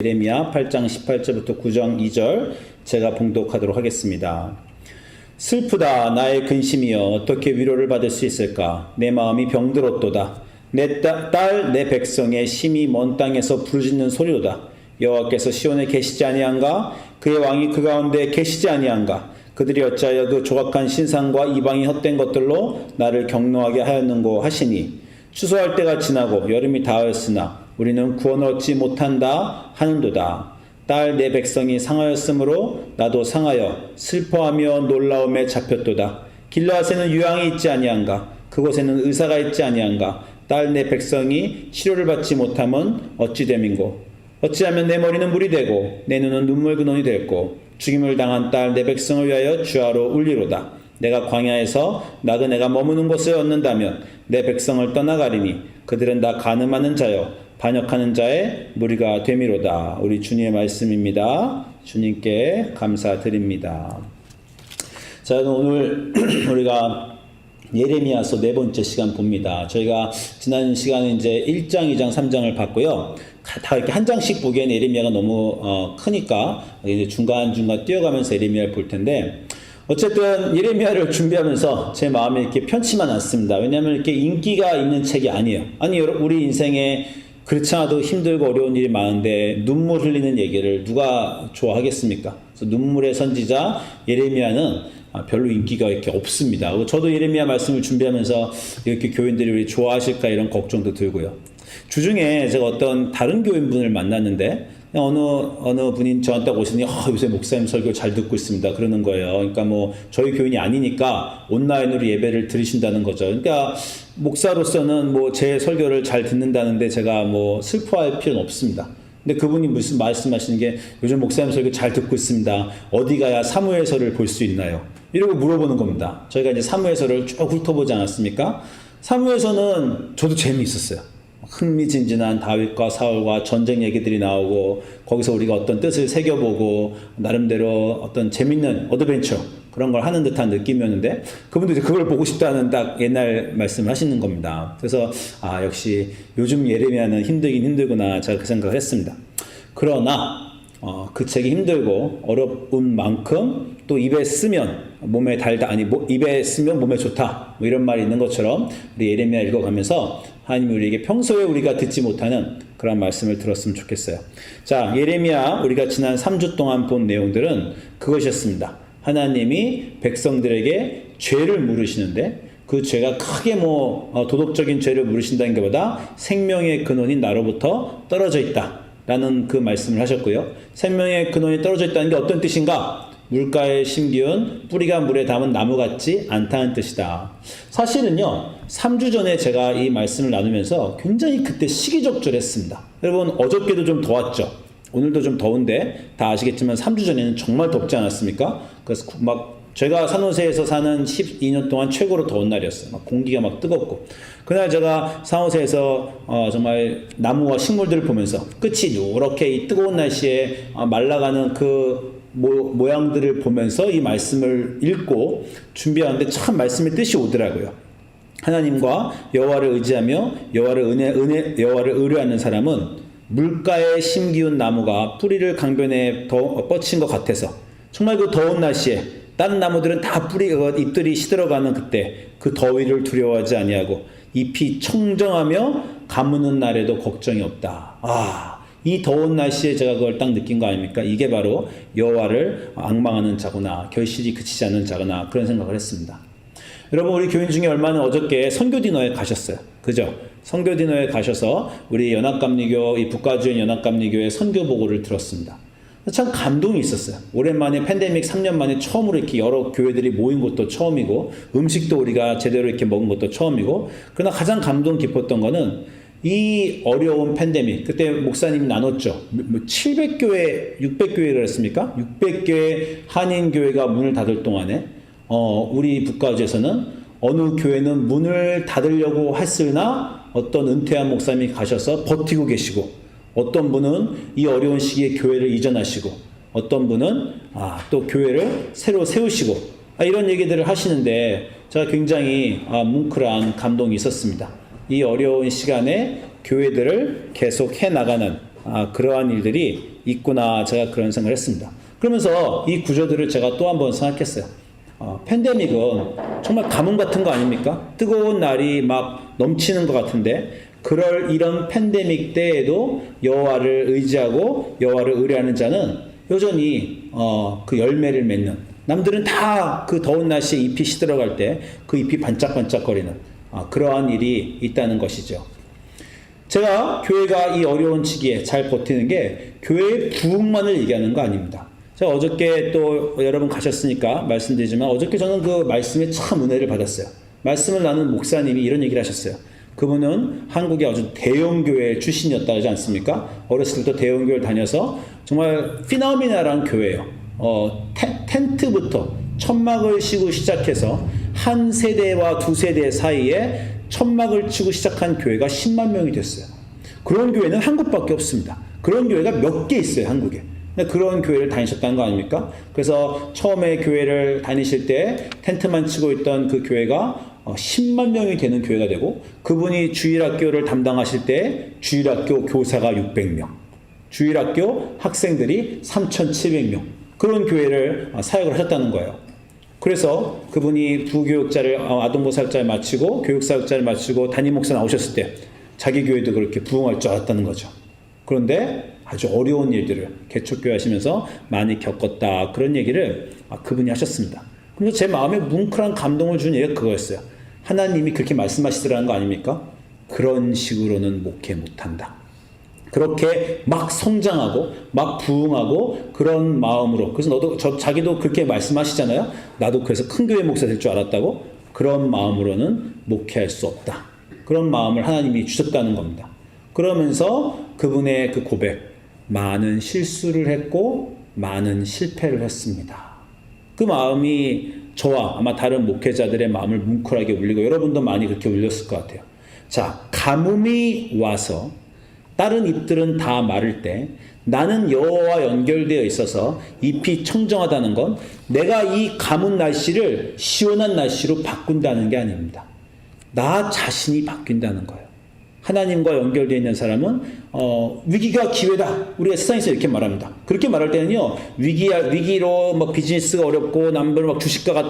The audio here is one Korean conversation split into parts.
예레미야 8장 18절부터 9장 2절 제가 봉독하도록 하겠습니다. 슬프다 나의 근심이여 어떻게 위로를 받을 수 있을까? 내 마음이 병들었도다. 내 딸 내 백성의 심히 먼 땅에서 부르짖는 소리로다. 여호와께서 시온에 계시지 아니한가? 그의 왕이 그 가운데 계시지 아니한가? 그들이 어찌하여 그 조각한 신상과 이방이 헛된 것들로 나를 격노하게 하였는고 하시니 추수할 때가 지나고 여름이 다하였으나 우리는 구원을 얻지 못한다 하는도다. 딸 내 백성이 상하였으므로 나도 상하여 슬퍼하며 놀라움에 잡혔도다. 길르앗에는 유황이 있지 아니한가? 그곳에는 의사가 있지 아니한가? 딸 내 백성이 치료를 받지 못함은 어찌 됨인고? 어찌하면 내 머리는 물이 되고 내 눈은 눈물 근원이 됐고 죽임을 당한 딸 내 백성을 위하여 주하로 울리로다. 내가 광야에서 나그네가 머무는 곳을 얻는다면 내 백성을 떠나가리니 그들은 다 간음하는 자여 반역하는 자의 무리가 되미로다. 우리 주님의 말씀입니다. 주님께 감사드립니다. 자, 오늘 우리가 예레미야서 네 번째 시간 봅니다. 저희가 지난 시간에 이제 1장, 2장, 3장을 봤고요. 다 이렇게 한 장씩 보기에는 예레미야가 너무 크니까 이제 중간중간 뛰어가면서 예레미야를 볼 텐데, 어쨌든 예레미야를 준비하면서 제 마음에 이렇게 편치만 않습니다. 왜냐하면 이렇게 인기가 있는 책이 아니에요. 아니, 우리 인생에 그렇지 않아도 힘들고 어려운 일이 많은데 눈물 흘리는 얘기를 누가 좋아하겠습니까? 그래서 눈물의 선지자 예레미야는 별로 인기가 이렇게 없습니다. 저도 예레미야 말씀을 준비하면서 이렇게 교인들이 우리 좋아하실까 이런 걱정도 들고요. 주중에 제가 어떤 다른 교인분을 만났는데 어느 분이 저한테 오시더니 요새 목사님 설교 잘 듣고 있습니다 그러는 거예요. 그러니까 뭐 저희 교인이 아니니까 온라인으로 예배를 들으신다는 거죠. 그러니까 목사로서는 뭐 제 설교를 잘 듣는다는데 제가 뭐 슬퍼할 필요는 없습니다. 근데 그분이 무슨 말씀하시는 게 요즘 목사님 설교 잘 듣고 있습니다. 어디 가야 사무엘서를 볼 수 있나요? 이러고 물어보는 겁니다. 저희가 이제 사무엘서를 쭉 훑어보지 않았습니까? 사무엘서는 저도 재미있었어요. 흥미진진한 다윗과 사울과 전쟁 얘기들이 나오고 거기서 우리가 어떤 뜻을 새겨보고 나름대로 어떤 재밌는 어드벤처 그런 걸 하는 듯한 느낌이었는데 그분도 이제 그걸 보고 싶다는 딱 옛날 말씀을 하시는 겁니다. 그래서 역시 요즘 예레미야는 힘들긴 힘들구나 제가 그 생각을 했습니다. 그러나 그 책이 힘들고 어려운 만큼 또 입에 쓰면 몸에 달다 입에 쓰면 몸에 좋다 뭐 이런 말이 있는 것처럼 우리 예레미야 읽어가면서 하나님이 우리에게 평소에 우리가 듣지 못하는 그런 말씀을 들었으면 좋겠어요. 자, 예레미야 우리가 지난 3주 동안 본 내용들은 그것이었습니다. 하나님이 백성들에게 죄를 물으시는데 그 죄가 크게 도덕적인 죄를 물으신다는 것보다 생명의 근원인 나로부터 떨어져 있다 라는 그 말씀을 하셨고요. 생명의 근원이 떨어져 있다는 게 어떤 뜻인가? 물가에 심기운 뿌리가 물에 닿은 나무 같지 않다는 뜻이다. 사실은요 3주 전에 제가 이 말씀을 나누면서 굉장히 그때 시기적절했습니다. 여러분 어저께도 좀 더웠죠. 오늘도 좀 더운데 다 아시겠지만 3주 전에는 정말 덥지 않았습니까? 그래서 제가 산호세에서 사는 12년 동안 최고로 더운 날이었어요. 공기가 뜨겁고. 그날 제가 산호세에서 정말 나무와 식물들을 보면서 끝이 누렇게 이 뜨거운 날씨에 말라가는 그 모양들을 보면서 이 말씀을 읽고 준비하는데 참 말씀의 뜻이 오더라고요. 하나님과 여호와를 의지하며 여호와를 의뢰하는 사람은 물가에 심기운 나무가 뿌리를 강변에 뻗친 것 같아서 정말 그 더운 날씨에 다른 나무들은 다 잎들이 시들어가는 그때 그 더위를 두려워하지 아니하고 잎이 청정하며 가무는 날에도 걱정이 없다. 이 더운 날씨에 제가 그걸 딱 느낀 거 아닙니까? 이게 바로 여호와를 앙망하는 자구나, 결실이 그치지 않는 자구나 그런 생각을 했습니다. 여러분 우리 교인 중에 얼마나 어저께 선교 디너에 가셨어요. 그죠? 선교 디너에 가셔서 우리 연합감리교 이 북가주의 연합감리교의 선교 보고를 들었습니다. 참 감동이 있었어요. 오랜만에 팬데믹 3년 만에 처음으로 이렇게 여러 교회들이 모인 것도 처음이고 음식도 우리가 제대로 이렇게 먹은 것도 처음이고 그러나 가장 감동 깊었던 거는 이 어려운 팬데믹 그때 목사님이 나눴죠. 700교회 600교회를 그랬습니까? 600교회 한인교회가 문을 닫을 동안에 우리 북가주에서는 어느 교회는 문을 닫으려고 했으나 어떤 은퇴한 목사님이 가셔서 버티고 계시고 어떤 분은 이 어려운 시기에 교회를 이전하시고 어떤 분은 또 교회를 새로 세우시고 이런 얘기들을 하시는데 제가 굉장히 뭉클한 감동이 있었습니다. 이 어려운 시간에 교회들을 계속 해나가는 그러한 일들이 있구나 제가 그런 생각을 했습니다. 그러면서 이 구조들을 제가 또 한 번 생각했어요. 팬데믹은 정말 가뭄 같은 거 아닙니까? 뜨거운 날이 막 넘치는 것 같은데 이런 팬데믹 때에도 여호와를 의지하고 여호와를 의뢰하는 자는 여전히 그 열매를 맺는, 남들은 다 그 더운 날씨에 잎이 시들어갈 때 그 잎이 반짝반짝거리는 그러한 일이 있다는 것이죠. 제가 교회가 이 어려운 시기에 잘 버티는 게 교회의 부흥만을 얘기하는 거 아닙니다. 제가 어저께 또 여러분 가셨으니까 말씀드리지만 어저께 저는 그 말씀에 참 은혜를 받았어요. 말씀을 나눈 목사님이 이런 얘기를 하셨어요. 그분은 한국의 아주 대형교회 출신이었다 하지 않습니까? 어렸을 때부터 대형교회를 다녀서 정말 피노미나라는 교회예요. 텐트부터 천막을 치고 시작해서 한 세대와 두 세대 사이에 천막을 치고 시작한 교회가 10만 명이 됐어요. 그런 교회는 한국밖에 없습니다. 그런 교회가 몇 개 있어요, 한국에. 그런 교회를 다니셨다는 거 아닙니까? 그래서 처음에 교회를 다니실 때 텐트만 치고 있던 그 교회가 10만 명이 되는 교회가 되고, 그분이 주일학교를 담당하실 때 주일학교 교사가 600명, 주일학교 학생들이 3,700명, 그런 교회를 사역을 하셨다는 거예요. 그래서 그분이 부교육자를 아동보살자를 마치고 교육사역자를 마치고 담임 목사 나오셨을 때 자기 교회도 그렇게 부흥할 줄 알았다는 거죠. 그런데 아주 어려운 일들을 개척교회 하시면서 많이 겪었다, 그런 얘기를 그분이 하셨습니다. 그래서 제 마음에 뭉클한 감동을 준 얘기가 그거였어요. 하나님이 그렇게 말씀하시더라는 거 아닙니까? 그런 식으로는 목회 못한다. 그렇게 막 성장하고 막 부흥하고 그런 마음으로, 그래서 자기도 그렇게 말씀하시잖아요. 나도 그래서 큰 교회 목사 될 줄 알았다고. 그런 마음으로는 목회할 수 없다. 그런 마음을 하나님이 주셨다는 겁니다. 그러면서 그분의 그 고백, 많은 실수를 했고 많은 실패를 했습니다. 그 마음이 저와 아마 다른 목회자들의 마음을 뭉클하게 울리고 여러분도 많이 그렇게 울렸을 것 같아요. 자, 가뭄이 와서 다른 잎들은 다 마를 때 나는 여호와와 연결되어 있어서 잎이 청정하다는 건 내가 이 가뭄 날씨를 시원한 날씨로 바꾼다는 게 아닙니다. 나 자신이 바뀐다는 거예요. 하나님과 연결되어 있는 사람은 위기가 기회다. 우리가 세상에서 이렇게 말합니다. 그렇게 말할 때는요, 위기로 막 비즈니스가 어렵고 남들 막 주가가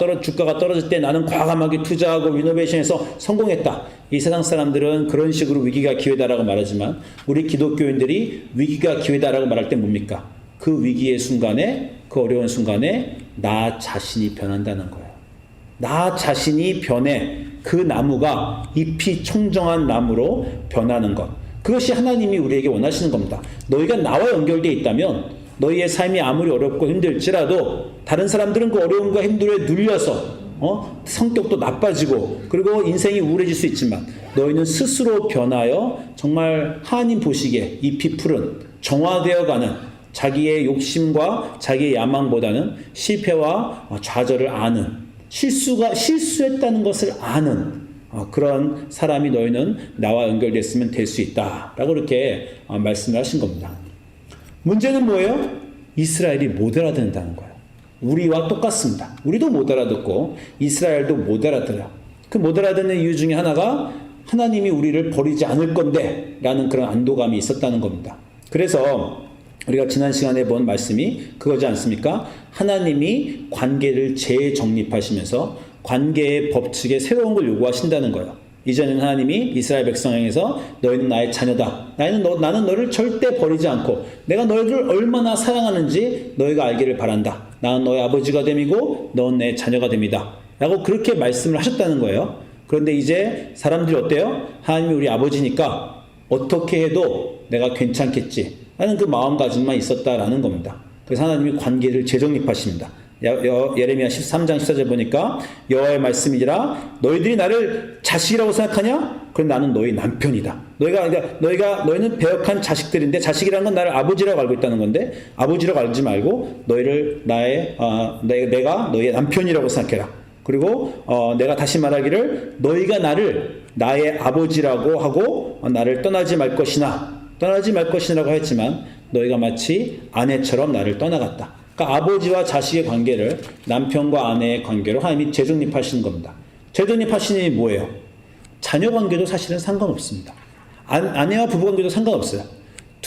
떨어질 때 나는 과감하게 투자하고 이노베이션해서 성공했다. 이 세상 사람들은 그런 식으로 위기가 기회다라고 말하지만 우리 기독교인들이 위기가 기회다라고 말할 때 뭡니까? 그 위기의 순간에, 그 어려운 순간에 나 자신이 변한다는 거예요. 나 자신이 변해 그 나무가 잎이 청정한 나무로 변하는 것. 그것이 하나님이 우리에게 원하시는 겁니다. 너희가 나와 연결되어 있다면 너희의 삶이 아무리 어렵고 힘들지라도 다른 사람들은 그 어려움과 힘듦에 눌려서 성격도 나빠지고 그리고 인생이 우울해질 수 있지만 너희는 스스로 변하여 정말 하나님 보시기에 잎이 푸른 정화되어가는 자기의 욕심과 자기의 야망보다는 실패와 좌절을 아는, 실수했다는 것을 아는 그런 사람이 너희는 나와 연결됐으면 될 수 있다 라고 이렇게 말씀을 하신 겁니다. 문제는 뭐예요? 이스라엘이 못 알아듣는다는 거예요. 우리와 똑같습니다. 우리도 못 알아듣고 이스라엘도 못 알아들어요. 그 못 알아듣는 이유 중에 하나가 하나님이 우리를 버리지 않을 건데 라는 그런 안도감이 있었다는 겁니다. 그래서 우리가 지난 시간에 본 말씀이 그거지 않습니까? 하나님이 관계를 재정립하시면서 관계의 법칙에 새로운 걸 요구하신다는 거예요. 이전에는 하나님이 이스라엘 백성 향해서 너희는 나의 자녀다. 나는 너를 절대 버리지 않고 내가 너희를 얼마나 사랑하는지 너희가 알기를 바란다. 나는 너의 아버지가 됨이고 너는 내 자녀가 됩니다. 라고 그렇게 말씀을 하셨다는 거예요. 그런데 이제 사람들이 어때요? 하나님이 우리 아버지니까 어떻게 해도 내가 괜찮겠지 라는 그 마음가짐만 있었다라는 겁니다. 그래서 하나님이 관계를 재정립하십니다. 예레미야 13장 14절 보니까 여호와의 말씀이라 너희들이 나를 자식이라고 생각하냐? 그럼 나는 너희 남편이다. 너희는 배역한 자식들인데 자식이라는 건 나를 아버지라고 알고 있다는 건데 아버지라고 알지 말고 너희를 내가 너희의 남편이라고 생각해라. 그리고 내가 다시 말하기를 너희가 나를 나의 아버지라고 하고 나를 떠나지 말 것이라고 했지만 너희가 마치 아내처럼 나를 떠나갔다. 그러니까 아버지와 자식의 관계를 남편과 아내의 관계로 하나님이 재정립하시는 겁니다. 재정립하시는 일이 뭐예요? 자녀 관계도 사실은 상관없습니다. 아내와 부부 관계도 상관없어요.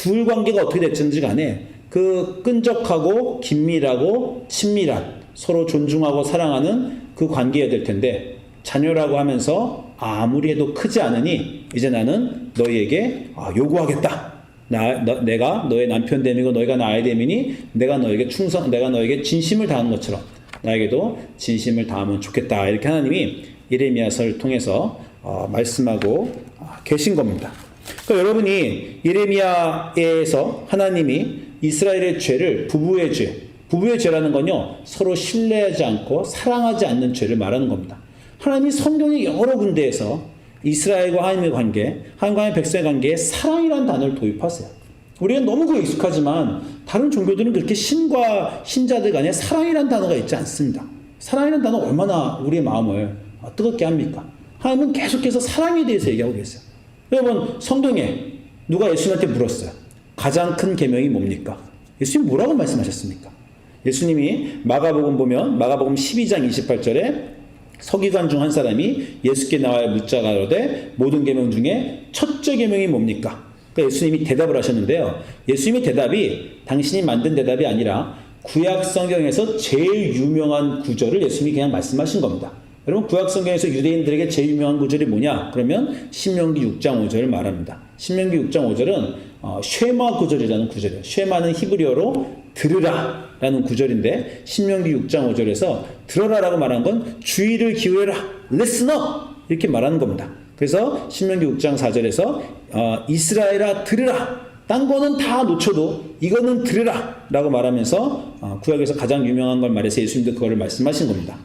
둘 관계가 어떻게 됐든지 간에 그 끈적하고 긴밀하고 친밀한 서로 존중하고 사랑하는 그 관계여야 될 텐데 자녀라고 하면서 아무리 해도 크지 않으니 이제 나는 너희에게 요구하겠다. 내가 너의 남편 됨이고 너희가 나의 됨이니 내가 너에게 진심을 다하는 것처럼 나에게도 진심을 다하면 좋겠다. 이렇게 하나님이 예레미야서를 통해서 말씀하고 계신 겁니다. 그러니까 여러분이 예레미야에서 하나님이 이스라엘의 죄를 부부의 죄라는 건요 서로 신뢰하지 않고 사랑하지 않는 죄를 말하는 겁니다. 하나님이 성경의 여러 군데에서 이스라엘과 하나님의 관계, 하나님과 하나님의 백성의 관계에 사랑이라는 단어를 도입하세요. 우리가 너무 그게 익숙하지만 다른 종교들은 그렇게 신과 신자들 간에 사랑이라는 단어가 있지 않습니다. 사랑이라는 단어 얼마나 우리의 마음을 뜨겁게 합니까? 하나님은 계속해서 사랑에 대해서 얘기하고 계세요. 여러분 성경에 누가 예수님한테 물었어요. 가장 큰 계명이 뭡니까? 예수님 뭐라고 말씀하셨습니까? 예수님이 마가복음 보면 마가복음 12장 28절에 서기관 중 한 사람이 예수께 나와 묻자 가로되 모든 계명 중에 첫째 계명이 뭡니까? 그러니까 예수님이 대답을 하셨는데요. 예수님의 대답이 당신이 만든 대답이 아니라 구약 성경에서 제일 유명한 구절을 예수님이 그냥 말씀하신 겁니다. 여러분 구약 성경에서 유대인들에게 제일 유명한 구절이 뭐냐? 그러면 신명기 6장 5절을 말합니다. 신명기 6장 5절은 쉐마 구절이라는 구절이에요. 쉐마는 히브리어로 들으라 라는 구절인데 신명기 6장 5절에서 들어라라고 말한 건 주의를 기울여라 listen up 이렇게 말하는 겁니다. 그래서 신명기 6장 4절에서 이스라엘아 들으라 딴 거는 다 놓쳐도 이거는 들으라 라고 말하면서 구약에서 가장 유명한 걸 말해서 예수님도 그거를 말씀하신 겁니다.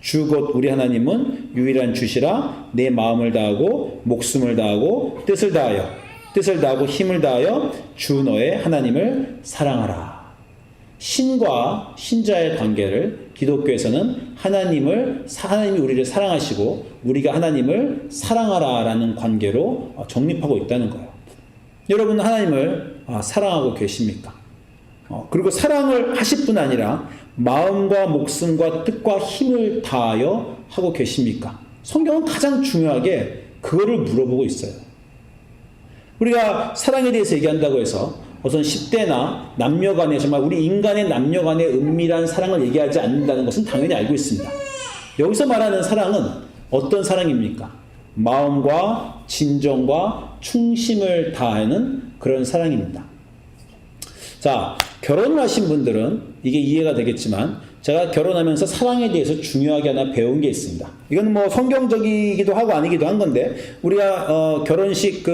주 곧 우리 하나님은 유일한 주시라 내 마음을 다하고 목숨을 다하고 뜻을 다하고 힘을 다하여 주 너의 하나님을 사랑하라. 신과 신자의 관계를 기독교에서는 하나님이 우리를 사랑하시고 우리가 하나님을 사랑하라라는 관계로 정립하고 있다는 거예요. 여러분 하나님을 사랑하고 계십니까? 그리고 사랑을 하실 뿐 아니라 마음과 목숨과 뜻과 힘을 다하여 하고 계십니까? 성경은 가장 중요하게 그거를 물어보고 있어요. 우리가 사랑에 대해서 얘기한다고 해서 우선 10대나 남녀간에 정말 우리 인간의 남녀간의 은밀한 사랑을 얘기하지 않는다는 것은 당연히 알고 있습니다. 여기서 말하는 사랑은 어떤 사랑입니까? 마음과 진정과 충심을 다하는 그런 사랑입니다. 자, 결혼을 하신 분들은 이게 이해가 되겠지만 제가 결혼하면서 사랑에 대해서 중요하게 하나 배운 게 있습니다. 이건 뭐 성경적이기도 하고 아니기도 한 건데 우리가 결혼식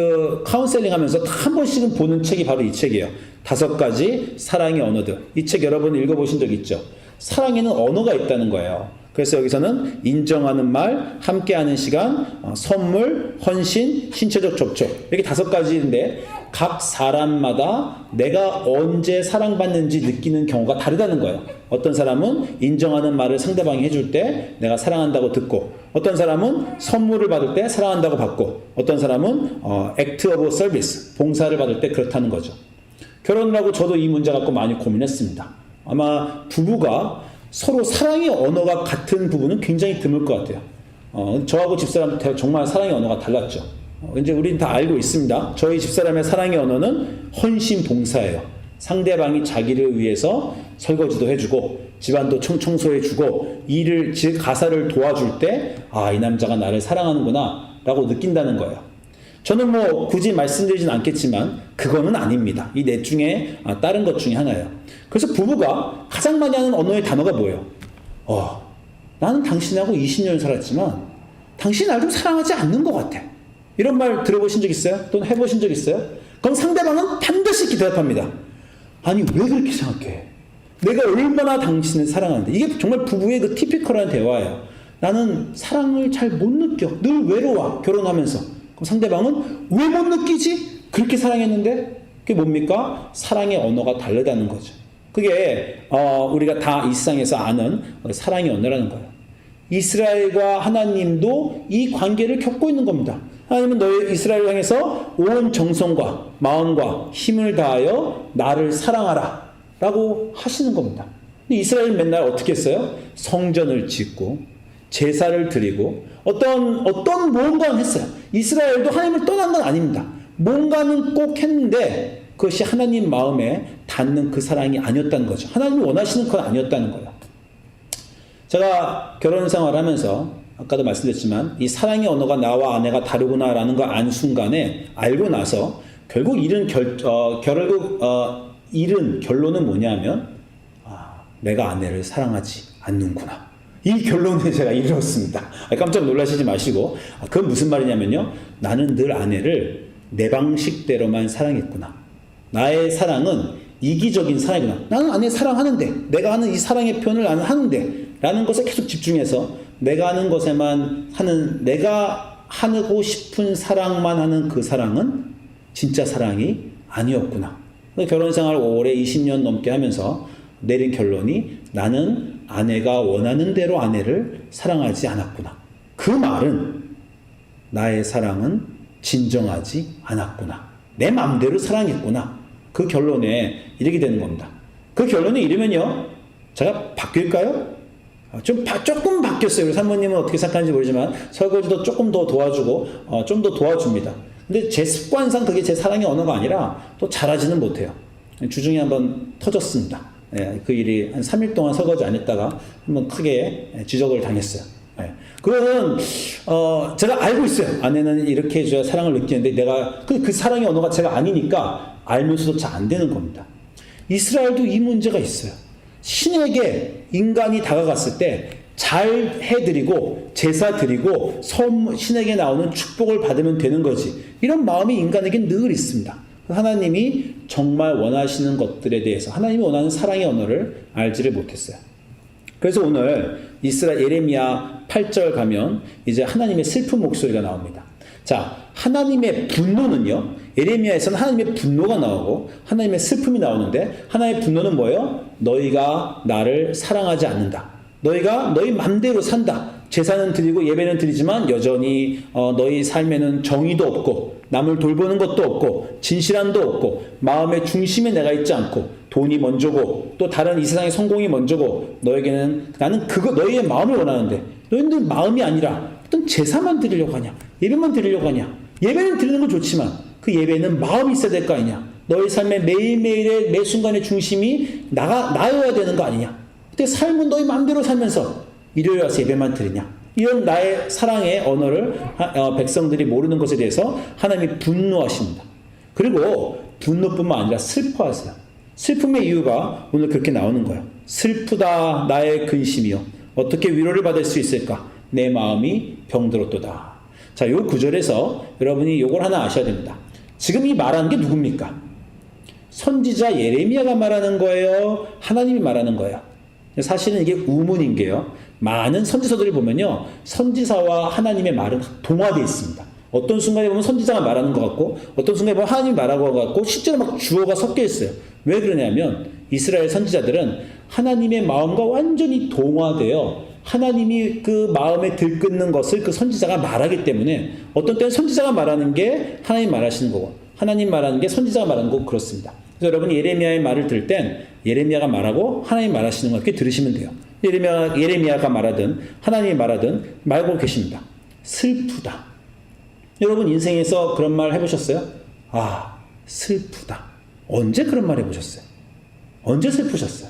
카운셀링 하면서 한 번씩은 보는 책이 바로 이 책이에요. 5가지 사랑의 언어들. 이 책 여러분 읽어보신 적 있죠? 사랑에는 언어가 있다는 거예요. 그래서 여기서는 인정하는 말, 함께하는 시간, 선물, 헌신, 신체적 접촉 이렇게 5가지인데 각 사람마다 내가 언제 사랑받는지 느끼는 경우가 다르다는 거예요. 어떤 사람은 인정하는 말을 상대방이 해줄 때 내가 사랑한다고 듣고 어떤 사람은 선물을 받을 때 사랑한다고 받고 어떤 사람은 act of service, 봉사를 받을 때 그렇다는 거죠. 결혼을 하고 저도 이 문제 갖고 많이 고민했습니다. 아마 부부가 서로 사랑의 언어가 같은 부분은 굉장히 드물 것 같아요. 저하고 집사람 정말 사랑의 언어가 달랐죠. 이제 우린 다 알고 있습니다. 저희 집사람의 사랑의 언어는 헌신 봉사예요. 상대방이 자기를 위해서 설거지도 해주고 집안도 청소해주고 가사를 도와줄 때 이 남자가 나를 사랑하는구나 라고 느낀다는 거예요. 저는 뭐 굳이 말씀드리진 않겠지만 그거는 아닙니다. 이 넷 중에 다른 것 중에 하나예요. 그래서 부부가 가장 많이 하는 언어의 단어가 뭐예요? 나는 당신하고 20년 살았지만 당신이 날 좀 사랑하지 않는 것 같아. 이런 말 들어보신 적 있어요? 또는 해보신 적 있어요? 그럼 상대방은 반드시 이렇게 대답합니다. 아니 왜 그렇게 생각해? 내가 얼마나 당신을 사랑하는데. 이게 정말 부부의 그 티피컬한 대화예요. 나는 사랑을 잘 못 느껴. 늘 외로워. 결혼하면서. 그럼 상대방은 왜 못 느끼지? 그렇게 사랑했는데? 그게 뭡니까? 사랑의 언어가 다르다는 거죠. 그게 우리가 다 이 세상에서 아는 사랑의 언어라는 거예요. 이스라엘과 하나님도 이 관계를 겪고 있는 겁니다. 하나님은 너희 이스라엘을 향해서 온 정성과 마음과 힘을 다하여 나를 사랑하라 라고 하시는 겁니다. 근데 이스라엘은 맨날 어떻게 했어요? 성전을 짓고 제사를 드리고 어떤 뭔가는 했어요. 이스라엘도 하나님을 떠난 건 아닙니다. 뭔가는 꼭 했는데 그것이 하나님 마음에 닿는 그 사랑이 아니었다는 거죠. 하나님이 원하시는 건 아니었다는 거예요. 제가 결혼 생활하면서 아까도 말씀드렸지만 이 사랑의 언어가 나와 아내가 다르구나라는 걸 안 순간에 알고 나서 결국 잃은 결론은 뭐냐면 내가 아내를 사랑하지 않는구나. 이 결론을 제가 이뤘습니다. 깜짝 놀라시지 마시고 그건 무슨 말이냐면요. 나는 늘 아내를 내 방식대로만 사랑했구나. 나의 사랑은 이기적인 사랑이구나. 나는 아내 사랑하는데 내가 하는 이 사랑의 표현을 나는 하는데 라는 것에 계속 집중해서 내가 하는 것에만 하는 내가 하고 싶은 사랑만 하는 그 사랑은 진짜 사랑이 아니었구나. 결혼생활 오래 20년 넘게 하면서 내린 결론이 나는 아내가 원하는 대로 아내를 사랑하지 않았구나. 그 말은 나의 사랑은 진정하지 않았구나. 내 마음대로 사랑했구나. 그 결론에 이르게 되는 겁니다. 그 결론에 이르면요. 제가 바뀔까요? 조금 바뀌었어요. 우리 사모님은 어떻게 생각하는지 모르지만 설거지도 조금 더 도와주고 좀 더 도와줍니다. 근데 제 습관상 그게 제 사랑의 언어가 아니라 또 잘하지는 못해요. 주중에 한번 터졌습니다. 그 일이 한 3일 동안 설거지 안 했다가 한번 크게 지적을 당했어요. 그거는 제가 알고 있어요. 아내는 이렇게 해줘야 사랑을 느끼는데 내가 그 사랑의 언어가 제가 아니니까 알면서도 잘 안 되는 겁니다. 이스라엘도 이 문제가 있어요. 신에게 인간이 다가갔을 때 잘 해드리고 제사 드리고 신에게 나오는 축복을 받으면 되는 거지. 이런 마음이 인간에게 늘 있습니다. 하나님이 정말 원하시는 것들에 대해서 하나님이 원하는 사랑의 언어를 알지를 못했어요. 그래서 오늘 예레미야 8절 가면 이제 하나님의 슬픈 목소리가 나옵니다. 자, 하나님의 분노는요. 예레미야에서는 하나님의 분노가 나오고 하나님의 슬픔이 나오는데 하나님의 분노는 뭐예요? 너희가 나를 사랑하지 않는다. 너희가 너희 맘대로 산다. 제사는 드리고 예배는 드리지만 여전히 너희 삶에는 정의도 없고 남을 돌보는 것도 없고 진실함도 없고 마음의 중심에 내가 있지 않고 돈이 먼저고 또 다른 이 세상의 성공이 먼저고 너에게는 나는 너희의 마음을 원하는데 너희들 마음이 아니라 어떤 제사만 드리려고 하냐 예배만 드리려고 하냐 예배는 드리는 건 좋지만 그 예배는 마음이 있어야 될 거 아니냐 너희 삶의 매일매일의 매 순간의 중심이 나여야 되는 거 아니냐 그때 삶은 너희 마음대로 살면서 일요일 와서 예배만 드리냐 이런 나의 사랑의 언어를 백성들이 모르는 것에 대해서 하나님이 분노하십니다. 그리고 분노뿐만 아니라 슬퍼하세요. 슬픔의 이유가 오늘 그렇게 나오는 거예요. 슬프다 나의 근심이요 어떻게 위로를 받을 수 있을까 내 마음이 병들었도다. 자, 이 구절에서 여러분이 이걸 하나 아셔야 됩니다. 지금 이 말하는 게 누굽니까? 선지자 예레미야가 말하는 거예요? 하나님이 말하는 거예요? 사실은 이게 우문인 게요. 많은 선지서들을 보면요. 선지자와 하나님의 말은 동화되어 있습니다. 어떤 순간에 보면 선지자가 말하는 것 같고 어떤 순간에 보면 하나님이 말하는 것 같고 실제로 막 주어가 섞여 있어요. 왜 그러냐면 이스라엘 선지자들은 하나님의 마음과 완전히 동화되어 하나님이 그 마음에 들끓는 것을 그 선지자가 말하기 때문에 어떤 때는 선지자가 말하는 게 하나님 말하시는 거고 하나님 말하는 게 선지자가 말하는 거고 그렇습니다. 그래서 여러분이 예레미야의 말을 들을 땐 예레미야가 말하고 하나님 말하시는 거 이렇게 들으시면 돼요. 예레미야가 말하든 하나님이 말하든 말고 계십니다. 슬프다. 여러분 인생에서 그런 말 해보셨어요? 슬프다. 언제 그런 말 해보셨어요? 언제 슬프셨어요?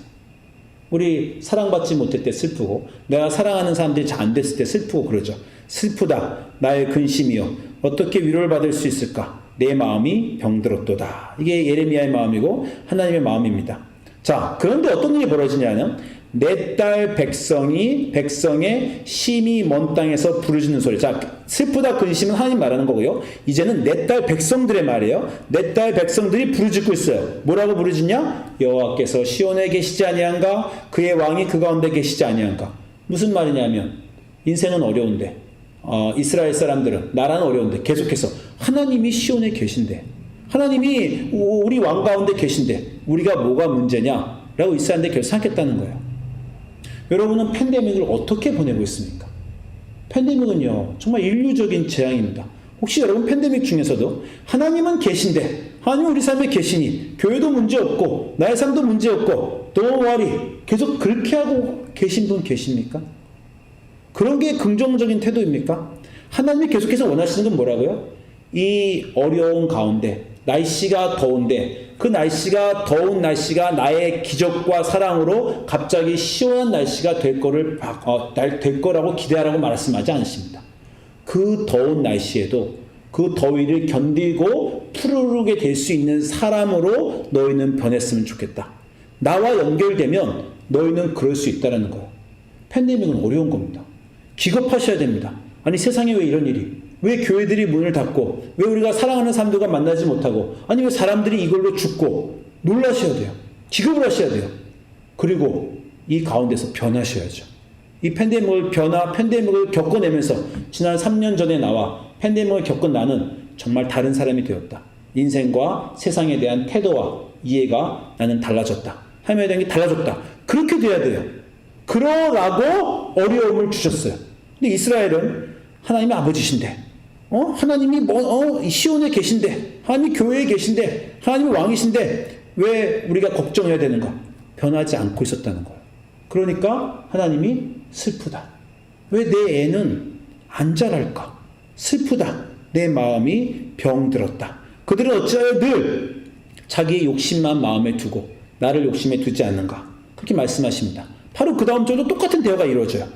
우리 사랑받지 못할 때 슬프고 내가 사랑하는 사람들이 잘 안 됐을 때 슬프고 그러죠. 슬프다. 나의 근심이요. 어떻게 위로를 받을 수 있을까? 내 마음이 병들었도다. 이게 예레미야의 마음이고 하나님의 마음입니다. 자, 그런데 어떤 일이 벌어지냐면 내 딸 백성의 심히 먼 땅에서 부르짖는 소리. 자, 슬프다 근심은 하나님 말하는 거고요. 이제는 내 딸 백성들의 말이에요. 내 딸 백성들이 부르짖고 있어요. 뭐라고 부르짖냐? 여호와께서 시온에 계시지 아니한가? 그의 왕이 그 가운데 계시지 아니한가? 무슨 말이냐면 인생은 어려운데 이스라엘 사람들은 나라는 어려운데 계속해서 하나님이 시온에 계신데 하나님이 우리 왕 가운데 계신데 우리가 뭐가 문제냐? 라고 이스라엘인데 계속 생각했다는 거예요. 여러분은 팬데믹을 어떻게 보내고 있습니까? 팬데믹은요 정말 인류적인 재앙입니다. 혹시 여러분 팬데믹 중에서도 하나님은 계신데 하나님 우리 삶에 계시니 교회도 문제없고 나의 삶도 문제없고 don't worry 계속 그렇게 하고 계신 분 계십니까? 그런 게 긍정적인 태도입니까? 하나님이 계속해서 원하시는 건 뭐라고요? 이 어려운 가운데 날씨가 더운데 그 날씨가 더운 날씨가 나의 기적과 사랑으로 갑자기 시원한 날씨가 될 거라고 기대하라고 말씀하지 않으십니다. 그 더운 날씨에도 그 더위를 견디고 푸르르게 될 수 있는 사람으로 너희는 변했으면 좋겠다. 나와 연결되면 너희는 그럴 수 있다는 거예요. 팬데믹은 어려운 겁니다. 기겁하셔야 됩니다. 아니 세상에 왜 이런 일이? 왜 교회들이 문을 닫고 왜 우리가 사랑하는 사람들과 만나지 못하고 아니 왜 사람들이 이걸로 죽고 놀라셔야 돼요. 기겁을 하셔야 돼요. 그리고 이 가운데서 변하셔야죠. 이 팬데믹을 겪어내면서 지난 3년 전에 나와 팬데믹을 겪은 나는 정말 다른 사람이 되었다. 인생과 세상에 대한 태도와 이해가 나는 달라졌다. 하나님에 대한 게 달라졌다. 그렇게 돼야 돼요. 그러라고 어려움을 주셨어요. 근데 이스라엘은 하나님의 아버지신데 하나님이 시온에 계신데 하나님이 교회에 계신데 하나님이 왕이신데 왜 우리가 걱정해야 되는가? 변하지 않고 있었다는 거예요. 그러니까 하나님이 슬프다. 왜 내 애는 안 자랄까? 슬프다. 내 마음이 병들었다. 그들은 어찌하여 늘 자기의 욕심만 마음에 두고 나를 욕심에 두지 않는가? 그렇게 말씀하십니다. 바로 그 다음 절도 똑같은 대화가 이루어져요.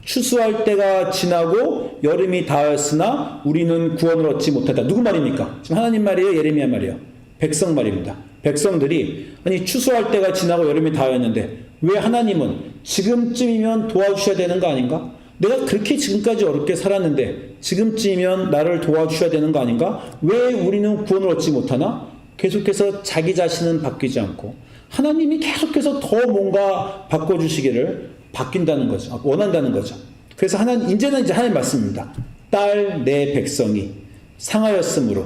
추수할 때가 지나고 여름이 닿았으나 우리는 구원을 얻지 못하다. 누구 말입니까? 지금 하나님 말이에요? 예레미야 말이에요? 백성 말입니다. 백성들이 아니 추수할 때가 지나고 여름이 닿았는데 왜 하나님은 지금쯤이면 도와주셔야 되는 거 아닌가? 내가 그렇게 지금까지 어렵게 살았는데 지금쯤이면 나를 도와주셔야 되는 거 아닌가? 왜 우리는 구원을 얻지 못하나? 계속해서 자기 자신은 바뀌지 않고 하나님이 계속해서 더 뭔가 바꿔주시기를 바뀐다는 거죠. 원한다는 거죠. 그래서 이제는 하나님 말씀입니다. 딸 내 백성이 상하였으므로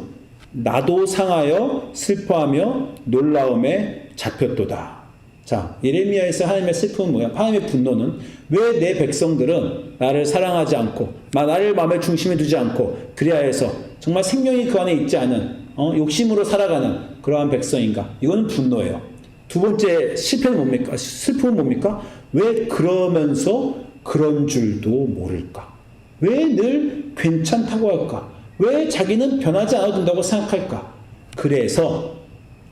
나도 상하여 슬퍼하며 놀라움에 잡혔도다. 자, 예레미야에서 하나님의 슬픔은 뭐야? 하나님의 분노는 왜 내 백성들은 나를 사랑하지 않고 나를 마음의 중심에 두지 않고 그리하여서 정말 생명이 그 안에 있지 않은 욕심으로 살아가는 그러한 백성인가? 이거는 분노예요. 두 번째 실패는 뭡니까? 슬픔은 뭡니까? 왜 그러면서 그런 줄도 모를까? 왜 늘 괜찮다고 할까? 왜 자기는 변하지 않아도 된다고 생각할까? 그래서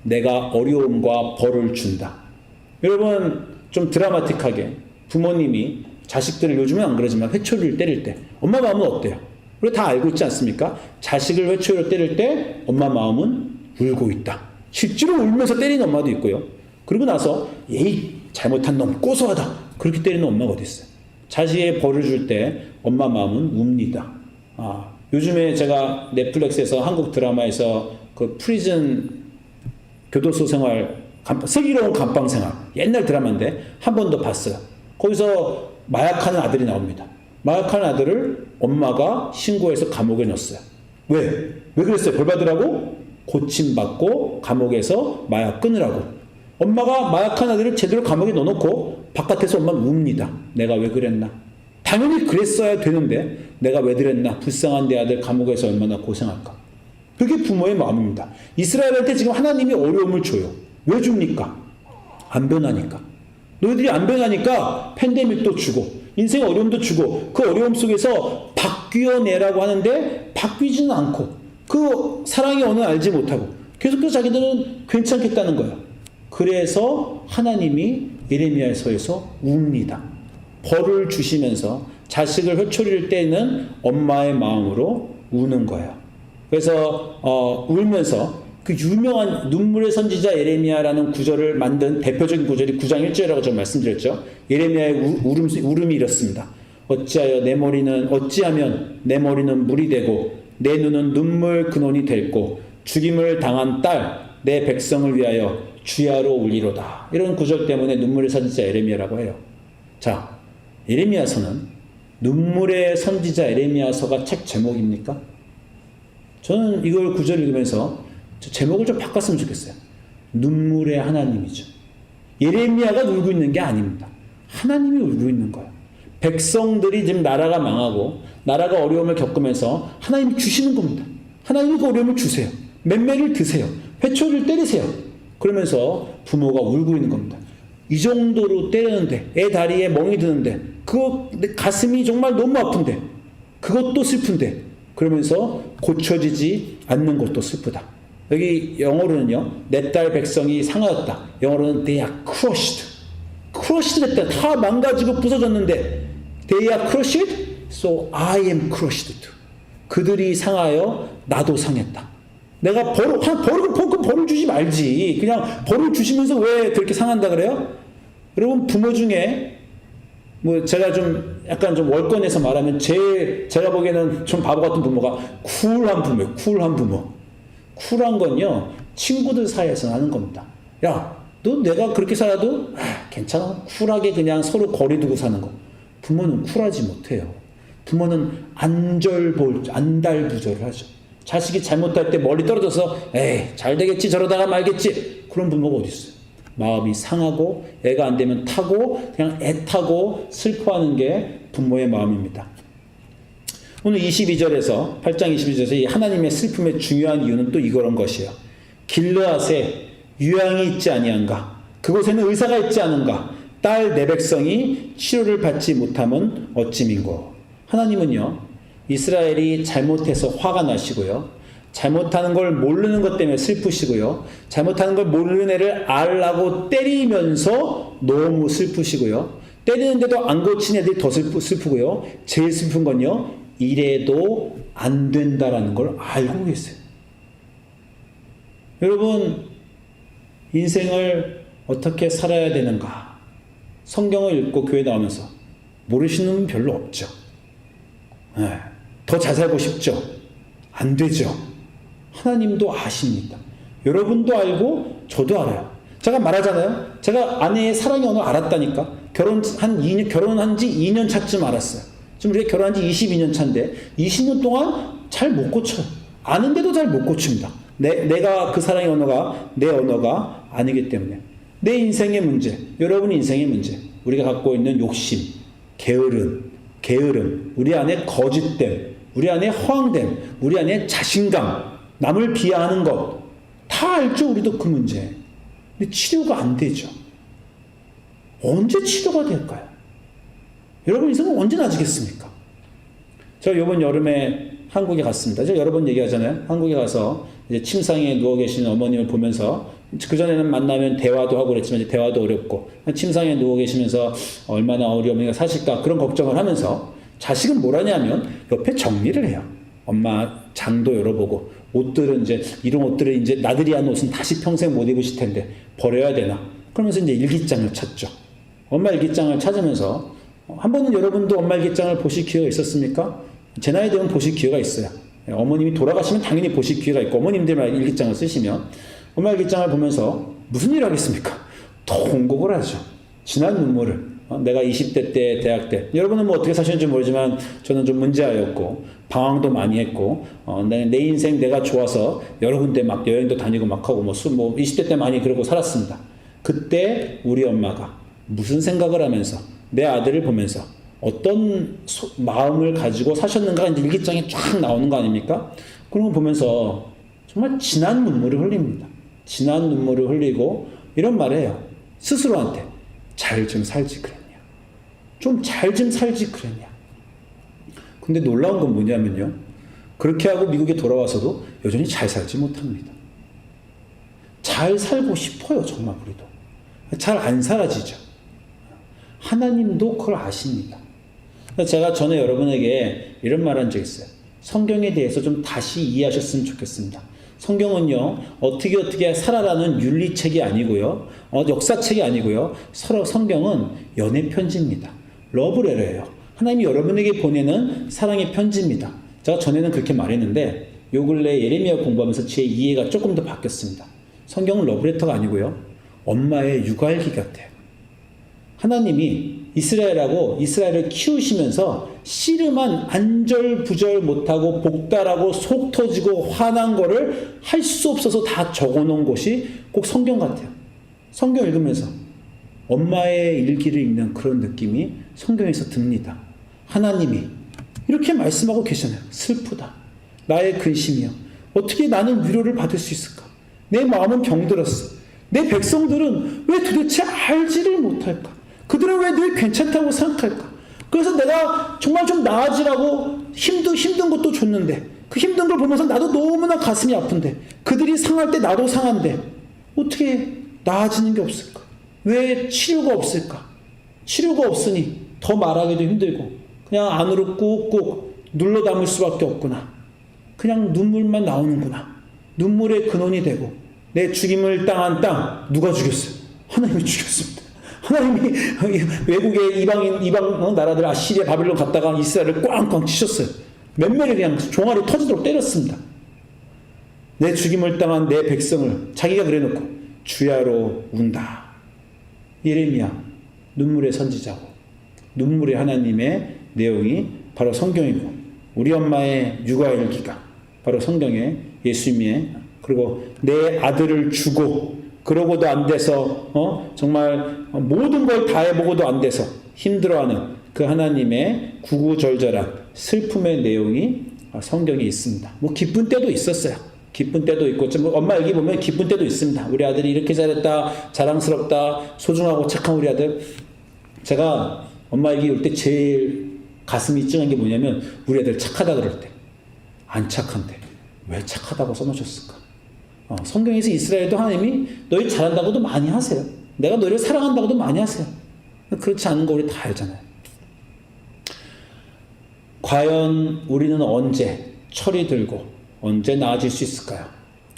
내가 어려움과 벌을 준다. 여러분 좀 드라마틱하게 부모님이 자식들을 요즘은 안 그러지만 회초리를 때릴 때 엄마 마음은 어때요? 우리 다 알고 있지 않습니까? 자식을 회초리로 때릴 때 엄마 마음은 울고 있다. 실제로 울면서 때리는 엄마도 있고요. 그리고 나서 에이 잘못한 놈 고소하다 그렇게 때리는 엄마가 어디 있어요? 자식의 벌을 줄 때 엄마 마음은 웁니다. 요즘에 제가 넷플릭스에서 한국 드라마에서 그 프리즌 교도소 생활 슬기로운 감방 생활 옛날 드라마인데 한 번 더 봤어요. 거기서 마약하는 아들이 나옵니다. 마약하는 아들을 엄마가 신고해서 감옥에 넣었어요. 왜 그랬어요? 벌 받으라고? 고침받고 감옥에서 마약 끊으라고. 엄마가 마약한 아들을 제대로 감옥에 넣어놓고 바깥에서 엄마는 웁니다. 내가 왜 그랬나? 당연히 그랬어야 되는데 내가 왜 그랬나? 불쌍한 내 아들 감옥에서 얼마나 고생할까? 그게 부모의 마음입니다. 이스라엘한테 지금 하나님이 어려움을 줘요. 왜 줍니까? 안 변하니까. 너희들이 안 변하니까 팬데믹도 주고 인생 어려움도 주고 그 어려움 속에서 바뀌어내라고 하는데 바뀌지는 않고 그 사랑의 언어를 알지 못하고 계속해서 자기들은 괜찮겠다는 거예요. 그래서 하나님이 예레미야서에서 웁니다. 벌을 주시면서 자식을 회초리를 떼는 엄마의 마음으로 우는 거예요. 그래서 울면서 그 유명한 눈물의 선지자 예레미야라는 구절을 만든 대표적인 구절이 9장 1절이라고 제가 말씀드렸죠. 예레미야의 울음이 이렇습니다. 어찌하면 내 머리는 물이 되고 내 눈은 눈물 근원이 됐고 죽임을 당한 딸 내 백성을 위하여 주야로 울리로다. 이런 구절 때문에 눈물의 선지자 예레미야라고 해요. 자, 예레미야서는 눈물의 선지자 예레미야서가 책 제목입니까? 저는 이걸 구절 읽으면서 제목을 좀 바꿨으면 좋겠어요. 눈물의 하나님이죠. 예레미야가 울고 있는 게 아닙니다. 하나님이 울고 있는 거예요. 백성들이 지금 나라가 망하고 나라가 어려움을 겪으면서 하나님이 주시는 겁니다. 하나님이 그 어려움을 주세요. 맴매를 드세요. 회초리를 때리세요. 그러면서 부모가 울고 있는 겁니다. 이 정도로 때리는데 애 다리에 멍이 드는데 그거 가슴이 정말 너무 아픈데 그것도 슬픈데 그러면서 고쳐지지 않는 것도 슬프다. 여기 영어로는요, 내 딸 백성이 상하였다. 영어로는 they are crushed. crushed 됐다. 다 망가지고 부서졌는데 they are crushed, so I am crushed too. 그들이 상하여 나도 상했다. 내가 벌을 주지 말지. 그냥 벌을 주시면서 왜 그렇게 상한다 그래요? 여러분, 부모 중에 뭐 제가 좀 약간 좀 월권에서 말하면 제가 보기에는 좀 바보 같은 부모가 쿨한 부모예요. 쿨한 부모. 쿨한 건요, 친구들 사이에서 하는 겁니다. 야, 너 내가 그렇게 살아도 괜찮아. 쿨하게 그냥 서로 거리 두고 사는 거. 부모는 쿨하지 못해요. 부모는 안달부절을 하죠. 자식이 잘못할 때 멀리 떨어져서 에이 잘 되겠지 저러다가 말겠지. 그런 부모가 어디 있어요. 마음이 상하고 애가 안 되면 타고 그냥 애타고 슬퍼하는 게 부모의 마음입니다. 오늘 22절에서 8장 22절에서 이 하나님의 슬픔의 중요한 이유는 또 이런 것이에요. 길르앗에 유향이 있지 아니한가? 그곳에는 의사가 있지 않은가? 딸 내 백성이 치료를 받지 못함은 어찌민고? 하나님은요, 이스라엘이 잘못해서 화가 나시고요, 잘못하는 걸 모르는 것 때문에 슬프시고요, 잘못하는 걸 모르는 애를 알라고 때리면서 너무 슬프시고요, 때리는데도 안 고친 애들이 더 슬프고요, 제일 슬픈 건요, 이래도 안 된다라는 걸 알고 계세요. 여러분, 인생을 어떻게 살아야 되는가? 성경을 읽고 교회 나오면서 모르시는 분 별로 없죠. 더 잘 살고 싶죠? 안 되죠. 하나님도 아십니다. 여러분도 알고 저도 알아요. 제가 말하잖아요. 제가 아내의 사랑의 언어를 알았다니까. 결혼한 지 2년 차쯤 알았어요. 지금 우리가 결혼한 지 22년 차인데 20년 동안 잘 못 고쳐요. 아는데도 잘 못 고칩니다. 내가 그 사랑의 언어가 내 언어가 아니기 때문에. 내 인생의 문제, 여러분 인생의 문제, 우리가 갖고 있는 욕심, 게으름, 우리 안에 거짓됨, 우리 안에 허황됨, 우리 안에 자신감, 남을 비하하는 것, 다 알죠. 우리도 그 문제. 근데 치료가 안 되죠. 언제 치료가 될까요? 여러분 인생은 언제 나아지겠습니까? 제가 이번 여름에 한국에 갔습니다. 제가 여러 번 얘기하잖아요. 한국에 가서 이제 침상에 누워 계신 어머님을 보면서, 그전에는 만나면 대화도 하고 그랬지만 이제 대화도 어렵고, 침상에 누워 계시면서 얼마나 우리 어머니가 사실까 그런 걱정을 하면서, 자식은 뭘 하냐면 옆에 정리를 해요. 엄마 장도 열어보고, 옷들은 이제 이런 옷들을 이제 나들이 한 옷은 다시 평생 못 입으실 텐데 버려야 되나? 그러면서 이제 일기장을 찾죠. 엄마 일기장을 찾으면서, 한 번은 여러분도 엄마 일기장을 보실 기회가 있었습니까? 제 나이 되면 보실 기회가 있어요. 어머님이 돌아가시면 당연히 보실 기회가 있고, 어머님들만 일기장을 쓰시면 엄마 일기장을 보면서 무슨 일을 하겠습니까? 통곡을 하죠. 지난 눈물을. 내가 20대 때, 대학 때. 여러분은 뭐 어떻게 사셨는지 모르지만 저는 좀 문제아였고, 방황도 많이 했고, 내 인생 내가 좋아서 여러 군데 막 여행도 다니고 막 하고, 20대 때 많이 그러고 살았습니다. 그때 우리 엄마가 무슨 생각을 하면서 내 아들을 보면서 어떤 마음을 가지고 사셨는가 이제 일기장에 쫙 나오는 거 아닙니까? 그런 거 보면서 정말 진한 눈물을 흘립니다. 진한 눈물을 흘리고 이런 말을 해요. 스스로한테 잘 좀 살지 그랬냐. 좀 잘 좀 살지 그랬냐. 근데 놀라운 건 뭐냐면요. 그렇게 하고 미국에 돌아와서도 여전히 잘 살지 못합니다. 잘 살고 싶어요. 정말 우리도. 잘 안 살아지죠. 하나님도 그걸 아십니다. 제가 전에 여러분에게 이런 말 한 적 있어요. 성경에 대해서 좀 다시 이해하셨으면 좋겠습니다. 성경은요, 어떻게 살아라는 윤리책이 아니고요, 역사책이 아니고요, 서로 성경은 연애 편지입니다. 러브레터예요. 하나님이 여러분에게 보내는 사랑의 편지입니다. 제가 전에는 그렇게 말했는데, 요 근래 예레미야 공부하면서 제 이해가 조금 더 바뀌었습니다. 성경은 러브레터가 아니고요, 엄마의 육아일기 같아요. 하나님이 이스라엘을 키우시면서 씨름한 안절부절 못하고 복달하고 속 터지고 화난 거를 할 수 없어서 다 적어놓은 것이 꼭 성경 같아요. 성경 읽으면서 엄마의 일기를 읽는 그런 느낌이 성경에서 듭니다. 하나님이 이렇게 말씀하고 계시잖아요. 슬프다. 나의 근심이여. 어떻게 나는 위로를 받을 수 있을까? 내 마음은 병들었어. 내 백성들은 왜 도대체 알지를 못할까? 그들은 왜 늘 괜찮다고 생각할까? 그래서 내가 정말 좀 나아지라고 힘든 것도 줬는데 그 힘든 걸 보면서 나도 너무나 가슴이 아픈데, 그들이 상할 때 나도 상한데 어떻게 나아지는 게 없을까? 왜 치료가 없을까? 치료가 없으니 더 말하기도 힘들고 그냥 안으로 꾹꾹 눌러 담을 수밖에 없구나. 그냥 눈물만 나오는구나. 눈물의 근원이 되고, 내 죽임을 당한 땅 누가 죽였어요? 하나님이 죽였습니다. 하나님이 외국의 이방 나라들 아시리아 바빌론 갔다가 이스라엘을 꽝꽝 치셨어요. 몇몇이 그냥 종아리 터지도록 때렸습니다. 내 죽임을 당한 내 백성을 자기가 그래놓고 주야로 운다. 예레미야, 눈물의 선지자고, 눈물의 하나님의 내용이 바로 성경이고, 우리 엄마의 육아일기가 바로 성경의 예수님의, 그리고 내 아들을 주고 그러고도 안 돼서 정말 모든 걸 다 해보고도 안 돼서 힘들어하는 그 하나님의 구구절절한 슬픔의 내용이 성경에 있습니다. 뭐 기쁜 때도 있었어요. 기쁜 때도 있고, 엄마 얘기 보면 기쁜 때도 있습니다. 우리 아들이 이렇게 잘했다, 자랑스럽다, 소중하고 착한 우리 아들. 제가 엄마 얘기 올 때 제일 가슴이 찡한 게 뭐냐면, 우리 아들 착하다 그럴 때, 안 착한데 왜 착하다고 써놓으셨을까? 성경에서 이스라엘도 하나님이 너희 잘한다고도 많이 하세요. 내가 너희를 사랑한다고도 많이 하세요. 그렇지 않은 거 우리 다 알잖아요. 과연 우리는 언제 철이 들고 언제 나아질 수 있을까요?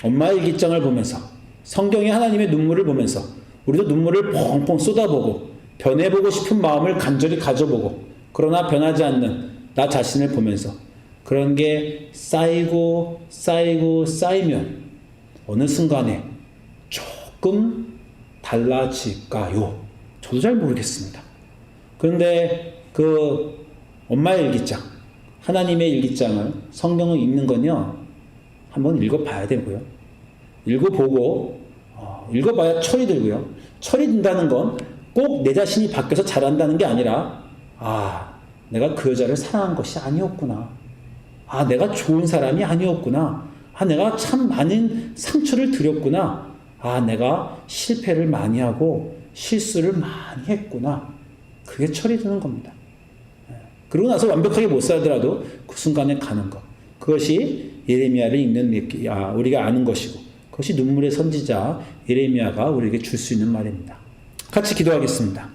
엄마의 일기장을 보면서, 성경의 하나님의 눈물을 보면서 우리도 눈물을 펑펑 쏟아보고 변해보고 싶은 마음을 간절히 가져보고, 그러나 변하지 않는 나 자신을 보면서 그런 게 쌓이고 쌓이고 쌓이면 어느 순간에 조금 달라질까요? 저도 잘 모르겠습니다. 그런데 그 엄마의 일기장, 하나님의 일기장을, 성경을 읽는 건요, 한번 읽어봐야 되고요. 읽어보고 읽어봐야 철이 들고요. 철이 든다는 건 꼭 내 자신이 바뀌어서 잘한다는 게 아니라, 내가 그 여자를 사랑한 것이 아니었구나. 내가 좋은 사람이 아니었구나. 내가 참 많은 상처를 드렸구나. 내가 실패를 많이 하고 실수를 많이 했구나. 그게 철이 드는 겁니다. 그러고 나서 완벽하게 못 살더라도 그 순간에 가는 것. 그것이 예레미야를 읽는 우리가 아는 것이고, 그것이 눈물의 선지자 예레미야가 우리에게 줄 수 있는 말입니다. 같이 기도하겠습니다.